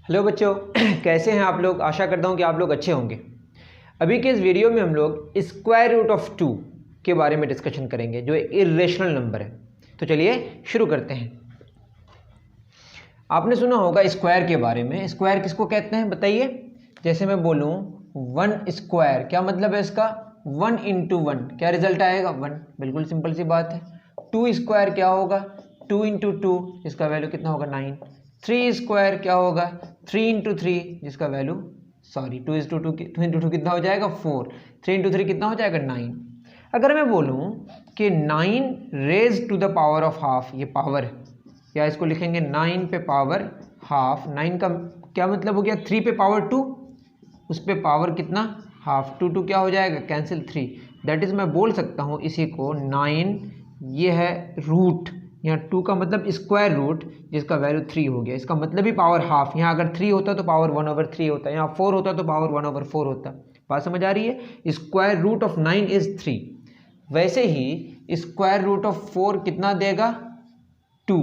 Hello बच्चों कैसे हैं आप लोग। आशा करता हूं कि आप लोग अच्छे होंगे। अभी के इस वीडियो में हम लोग स्क्वायर रूट ऑफ 2 के बारे में डिस्कशन करेंगे जो इर्रेशनल नंबर है। तो चलिए शुरू करते हैं। आपने सुना होगा स्क्वायर के बारे में। स्क्वायर किसको कहते हैं बताइए। जैसे मैं बोलूं 1 स्क्वायर, क्या मतलब है इसका? 1 इंटू 1, क्या रिजल्ट आएगा? 1। बिल्कुल सिंपल सी बात है। 2 स्क्वायर क्या होगा? 2 इंटू 2, जिसका वैल्यू कितना होगा? 9। 3 स्क्वायर क्या होगा? 3 इंटू 3, जिसका वैल्यू 2 इंटू 2 कितना हो जाएगा? 4। 3 इंटू 3 कितना हो जाएगा? 9। अगर मैं बोलूं कि 9 raise to the power of half, ये पावर है, या इसको लिखेंगे 9 पे पावर हाफ। 9 का क्या मतलब हो गया? 3 पे पावर 2, उस पे पावर कितना? हाफ। 2 2 क्या हो जाएगा? कैंसिल 3। दैट इज मैं बोल सकता हूँ इसी को 9, ये है रूट, यहाँ 2 का मतलब स्क्वायर रूट, जिसका वैल्यू 3 हो गया। इसका मतलब ही पावर हाफ। यहाँ अगर 3 होता तो पावर 1/3 होता, यहाँ 4 होता तो पावर 1/4 होता। बात समझ आ रही है? Square root of 9 is 3। वैसे ही स्क्वायर रूट ऑफ 4 कितना देगा? 2।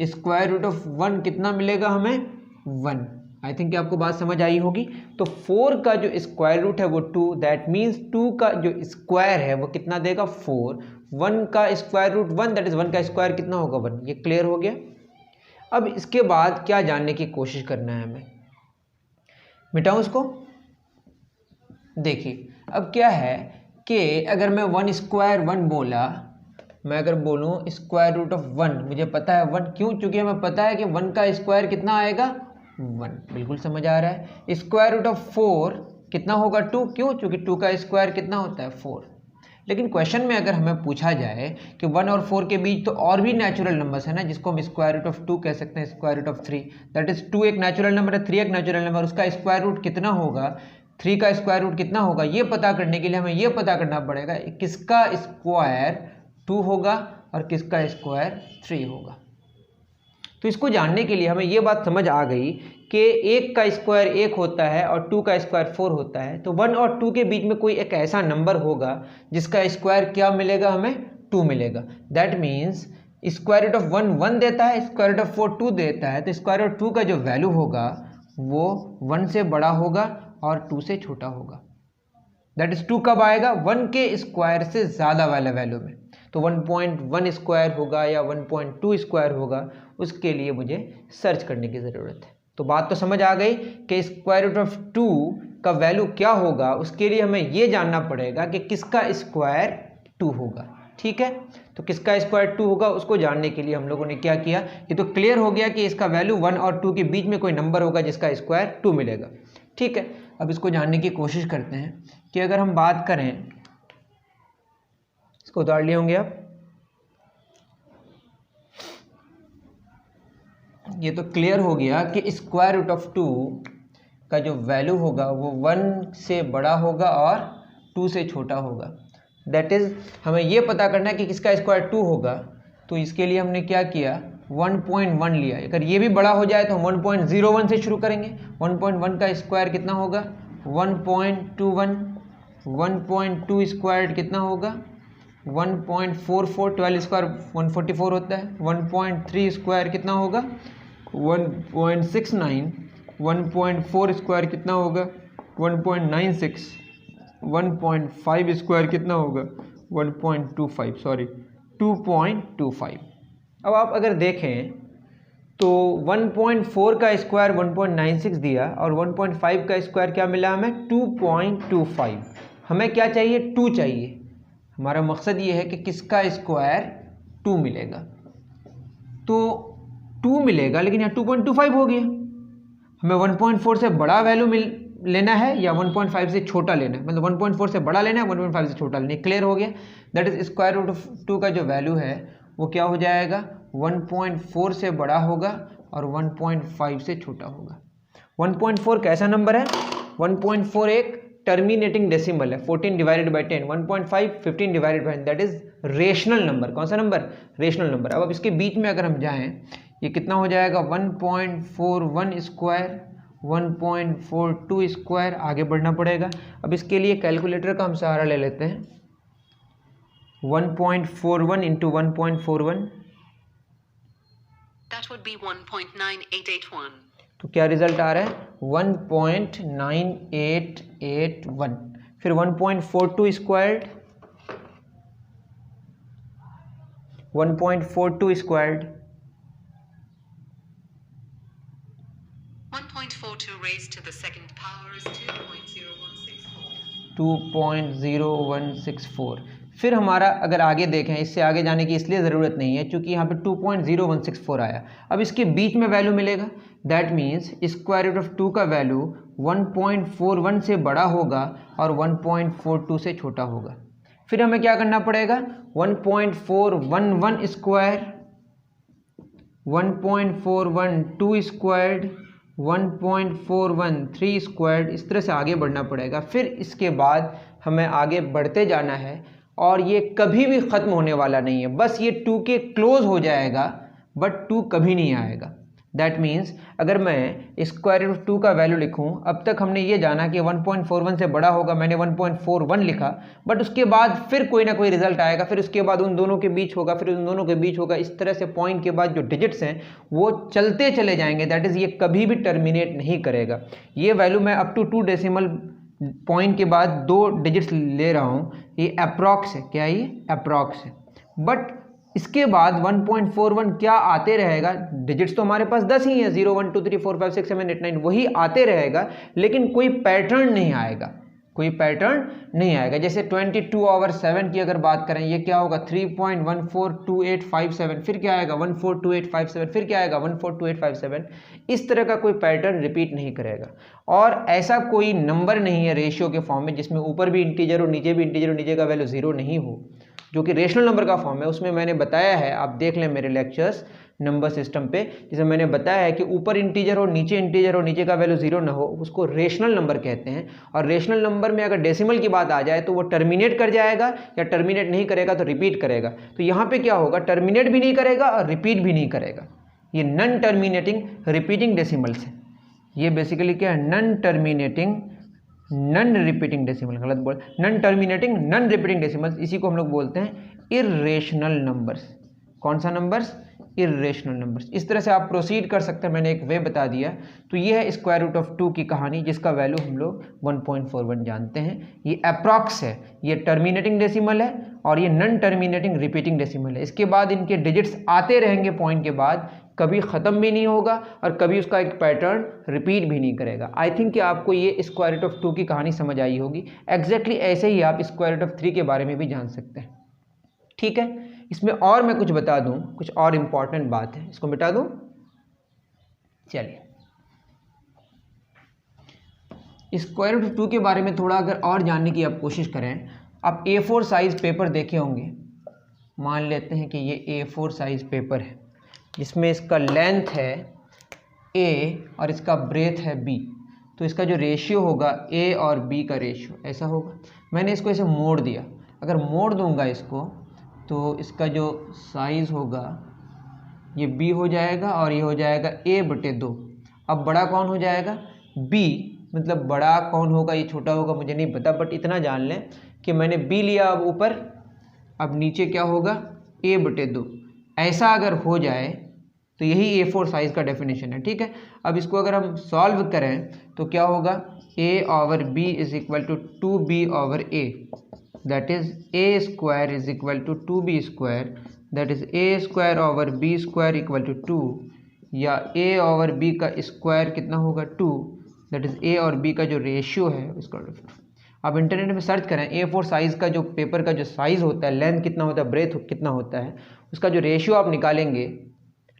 स्क्वायर रूट ऑफ 1 कितना मिलेगा हमें? 1। आई थिंक आपको बात समझ आई होगी। तो 4 का जो स्क्वायर रूट है वो 2, दैट मीन्स 2 का जो स्क्वायर है वो कितना देगा? 4। 1 का स्क्वायर रूट 1, दैट इज 1 का स्क्वायर कितना होगा? 1। ये क्लियर हो गया। अब इसके बाद क्या जानने की कोशिश करना है हमें? मिटाऊं इसको। देखिए अब क्या है कि अगर मैं 1 स्क्वायर 1 बोला, मैं अगर बोलूं स्क्वायर रूट ऑफ 1, मुझे पता है 1, क्यों? क्योंकि हमें पता है कि 1 का स्क्वायर कितना आएगा? 1। बिल्कुल समझ आ रहा है। स्क्वायर रूट ऑफ 4 कितना होगा? 2। क्यों? क्योंकि 2 का स्क्वायर कितना होता है? 4। लेकिन क्वेश्चन में अगर हमें पूछा जाए कि 1 और 4 के बीच तो और भी नेचुरल नंबर्स है ना, जिसको हम स्क्वायर रूट ऑफ 2 कह सकते हैं, square root of 3, that is 2 एक नेचुरल नंबर है, 3 एक नेचुरल नंबर, उसका स्क्वायर रूट कितना होगा? 3 का स्क्वायर रूट कितना होगा? ये पता करने के लिए हमें ये पता करना पड़ेगा किसका स्क्वायर 2 होगा और किसका स्क्वायर 3 होगा। तो इसको जानने के लिए हमें ये बात समझ आ गई कि 1 का स्क्वायर 1 होता है और 2 का स्क्वायर 4 होता है। तो 1 और 2 के बीच में कोई एक ऐसा नंबर होगा जिसका स्क्वायर क्या मिलेगा हमें? 2 मिलेगा। That means square root of 1 1 देता है, स्क्वायर रूट ऑफ 4 2 देता है, तो स्क्वायर रूट 2 का जो वैल्यू होगा वो 1 से बड़ा होगा और 2 से छोटा होगा। दैट इज 2 कब आएगा? 1 के स्क्वायर से ज़्यादा वाले वैल्यू में। तो 1.1 स्क्वायर होगा या 1.2 स्क्वायर होगा, उसके लिए मुझे सर्च करने की ज़रूरत है। तो बात तो समझ आ गई कि स्क्वायर रूट ऑफ 2 का वैल्यू क्या होगा। उसके लिए हमें ये जानना पड़ेगा कि किसका स्क्वायर 2 होगा। ठीक है, तो किसका स्क्वायर 2 होगा उसको जानने के लिए हम लोगों ने क्या किया, ये तो क्लियर हो गया कि इसका वैल्यू 1 और 2 के बीच में कोई नंबर होगा जिसका स्क्वायर 2 मिलेगा। ठीक है, अब इसको जानने की कोशिश करते हैं कि अगर हम बात करें, इसको उतार लिए होंगे आप, ये तो क्लियर हो गया कि स्क्वायर रूट ऑफ 2 का जो वैल्यू होगा वो 1 से बड़ा होगा और 2 से छोटा होगा। दैट इज हमें ये पता करना है कि किसका स्क्वायर 2 होगा। तो इसके लिए हमने क्या किया? 1.1 लिया। अगर ये भी बड़ा हो जाए तो हम 1.01 से शुरू करेंगे। 1.1 का स्क्वायर कितना होगा? 1.21। 1.2 स्क्वायर कितना होगा? 1.44। 12 स्क्वायर 144 होता है। 1.3 स्क्वायर कितना होगा? 1.69। 1.4 स्क्वायर कितना होगा? 1.96। 1.5 स्क्वायर कितना होगा? 1.25, सॉरी 2.25। अब आप अगर देखें तो 1.4 का स्क्वायर 1.96 दिया और 1.5 का स्क्वायर क्या मिला हमें? 2.25। हमें क्या चाहिए? 2 चाहिए। हमारा मकसद ये है कि किसका स्क्वायर 2 मिलेगा। तो 2 मिलेगा, लेकिन यहाँ 2.25 हो गया। हमें 1.4 से बड़ा वैल्यू लेना है या 1.5 से छोटा लेना है, मतलब 1.4 से बड़ा लेना है, 1.5 से छोटा लेना है। क्लियर हो गया। That is square root of 2 का जो वैल्यू है वो क्या हो जाएगा? 1.4 से बड़ा होगा और 1.5 से छोटा होगा। 1.4 कैसा नंबर है? 1.4 एक टर्मिनेटिंग डेसिमल है, 14 divided by 10। 1.5 15 divided by, that is rational number. कौन सा नंबर? Rational number. अब इसके बीच में अगर हम जाएं, ये कितना हो जाएगा? 1.41 स्क्वायर, 1.42 स्क्वायर। आगे बढ़ना पड़ेगा। अब इसके लिए कैलकुलेटर का हम सहारा ले लेते हैं। 1.41 इंटू 1.41, that would be 1.9881. तो क्या रिजल्ट आ रहा है 1.9881। फिर 1.42 squared, 1.42 squared 1.42 raised to the second power is 2.0164. 2.0164। फिर हमारा अगर आगे देखें, इससे आगे जाने की इसलिए ज़रूरत नहीं है क्योंकि यहाँ पे 2.0164 आया। अब इसके बीच में वैल्यू मिलेगा, that means square root of 2 का वैल्यू 1.41 से बड़ा होगा और 1.42 से छोटा होगा। फिर हमें क्या करना पड़ेगा, 1.411 स्क्वायर, 1.412 स्क्वायर्ड, 1.413 स्क्वायर्ड, इस तरह से आगे बढ़ना पड़ेगा। फिर इसके बाद हमें आगे बढ़ते जाना है और ये कभी भी ख़त्म होने वाला नहीं है, बस ये 2 के क्लोज हो जाएगा बट 2 कभी नहीं आएगा। दैट मीन्स अगर मैं स्क्वायर रूट 2 का वैल्यू लिखूं, अब तक हमने ये जाना कि 1.41 से बड़ा होगा, मैंने 1.41 लिखा, बट उसके बाद फिर कोई ना कोई रिजल्ट आएगा, फिर उसके बाद उन दोनों के बीच होगा, फिर उन दोनों के बीच होगा। इस तरह से पॉइंट के बाद जो डिजिट्स हैं वो चलते चले जाएंगे। दैट इज़ ये कभी भी टर्मिनेट नहीं करेगा। ये वैल्यू मैं अप टू 2 डेसिमल पॉइंट के बाद 2 डिजिट्स ले रहा हूँ, ये अप्रॉक्स है। क्या ये अप्रॉक्स है, बट इसके बाद 1.41 क्या आते रहेगा, डिजिट्स तो हमारे पास 10 ही है, 0 1 2 3 4 5 6 7 8 9, वही आते रहेगा, लेकिन कोई पैटर्न नहीं आएगा, कोई पैटर्न नहीं आएगा। जैसे 22/7 की अगर बात करें, ये क्या होगा 3.142857, फिर क्या आएगा 142857, फिर क्या आएगा 142857। इस तरह का कोई पैटर्न रिपीट नहीं करेगा। और ऐसा कोई नंबर नहीं है रेशियो के फॉर्म में जिसमें ऊपर भी इंटीजर हो, नीचे भी इंटीजर हो, नीचे का वैल्यू 0 नहीं हो, जो कि रेशनल नंबर का फॉर्म है। उसमें मैंने बताया है, आप देख लें मेरे लेक्चर्स नंबर सिस्टम पे, जिसमें मैंने बताया है कि ऊपर इंटीजर हो, नीचे इंटीजर हो, नीचे का वैल्यू 0 ना हो, उसको रेशनल नंबर कहते हैं। और रेशनल नंबर में अगर डेसिमल की बात आ जाए तो वो टर्मिनेट कर जाएगा, या टर्मिनेट नहीं करेगा तो रिपीट करेगा। तो यहाँ पे क्या होगा, टर्मिनेट भी नहीं करेगा और रिपीट भी नहीं करेगा। ये नॉन टर्मिनेटिंग रिपीटिंग डेसिमल्स है। ये बेसिकली क्या है, non terminating non repeating decimal, गलत बोल, non terminating non repeating decimals, इसी को हम लोग बोलते हैं इर्रेशनल नंबर्स। कौन सा नंबर्स, इर्रेशनल नंबर्स। इस तरह से आप प्रोसीड कर सकते हैं, मैंने एक वे बता दिया। तो ये है स्क्वायर रूट ऑफ 2 की कहानी, जिसका वैल्यू हम लोग 1.41 जानते हैं। ये अप्रॉक्स है, ये टर्मिनेटिंग डेसिमल है और ये नॉन टर्मिनेटिंग रिपीटिंग डेसिमल है। इसके बाद इनके डिजिट्स आते रहेंगे पॉइंट के बाद, कभी ख़त्म भी नहीं होगा और कभी उसका एक पैटर्न रिपीट भी नहीं करेगा। आई थिंक कि आपको ये स्क्वायर रूट ऑफ 2 की कहानी समझ आई होगी। एग्जैक्टली ऐसे ही आप स्क्वायर रूट ऑफ 3 के बारे में भी जान सकते हैं। ठीक है, इसमें और मैं कुछ बता दूं, कुछ और इम्पॉर्टेंट बात है, इसको मिटा दूं। चलिए, स्क्वायर रूट ऑफ 2 के बारे में थोड़ा अगर और जानने की आप कोशिश करें, आप A4 साइज पेपर देखे होंगे। मान लेते हैं कि ये A4 साइज पेपर है, जिसमें इसका लेंथ है A और इसका ब्रेथ है B। तो इसका जो रेशियो होगा A और B का रेशियो ऐसा होगा। मैंने इसको ऐसे मोड़ दिया, अगर मोड़ दूंगा इसको तो इसका जो साइज़ होगा ये B हो जाएगा और ये हो जाएगा A/2। अब बड़ा कौन हो जाएगा, B, मतलब बड़ा कौन होगा, ये छोटा होगा, मुझे नहीं पता, बट इतना जान लें कि मैंने B लिया, अब ऊपर, अब नीचे क्या होगा A/2। ऐसा अगर हो जाए तो यही A4 साइज़ का डेफिनेशन है। ठीक है, अब इसको अगर हम सॉल्व करें तो क्या होगा, A/B is equal to 2B/A, that is A² is equal to 2B square, that is A²/B² equal to 2, या A/B का स्क्वायर कितना होगा 2, दैट इज A और B का जो रेशियो है उसका। आप इंटरनेट में सर्च करें A4 साइज़ का जो पेपर का जो साइज़ होता है, लेंथ कितना होता है, ब्रेथ कितना होता है, उसका जो रेशियो आप निकालेंगे,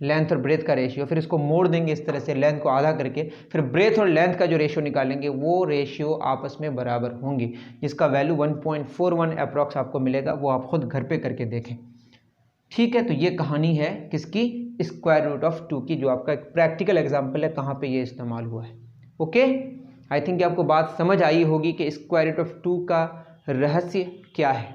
लेंथ और ब्रेथ का रेशियो, फिर इसको मोड़ देंगे इस तरह से, लेंथ को आधा करके, फिर ब्रेथ और लेंथ का जो रेशियो निकालेंगे, वो रेशियो आपस में बराबर होंगे, जिसका वैल्यू 1.41 अप्रॉक्स आपको मिलेगा। वो आप खुद घर पे करके देखें। ठीक है, तो ये कहानी है किसकी, स्क्वायर रूट ऑफ 2 की, जो आपका एक प्रैक्टिकल एग्जाम्पल है कहाँ पे ये इस्तेमाल हुआ है। ओके, आई थिंक आपको बात समझ आई होगी कि स्क्वायर रूट ऑफ 2 का रहस्य क्या है।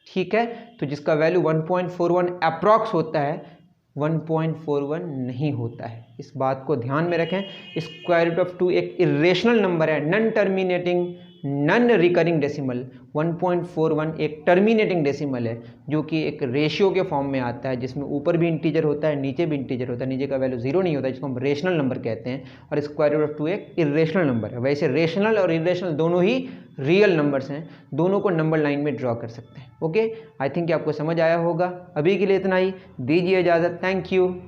ठीक है, तो जिसका वैल्यू 1.41 अप्रॉक्स होता है, 1.41 नहीं होता है। इस बात को ध्यान में रखें। स्क्वायर रूट ऑफ 2 एक इरेशनल नंबर है, non terminating non recurring decimal 1.41 एक टर्मिनेटिंग डेसिमल है जो कि एक रेशियो के फॉर्म में आता है, जिसमें ऊपर भी इंटीजर होता है, नीचे भी इंटीजर होता है, नीचे का वैल्यू 0 नहीं होता, जिसको हम रेशनल नंबर कहते हैं, और स्क्वायर रूट ऑफ 2 एक इरेशनल नंबर है। वैसे रेशनल और इरेशनल दोनों ही रियल नंबर्स हैं, दोनों को नंबर लाइन में ड्रॉ कर सकते हैं। ओके, आई थिंक आपको समझ आया होगा। अभी के लिए इतना ही, दीजिए इजाज़त। Thank you.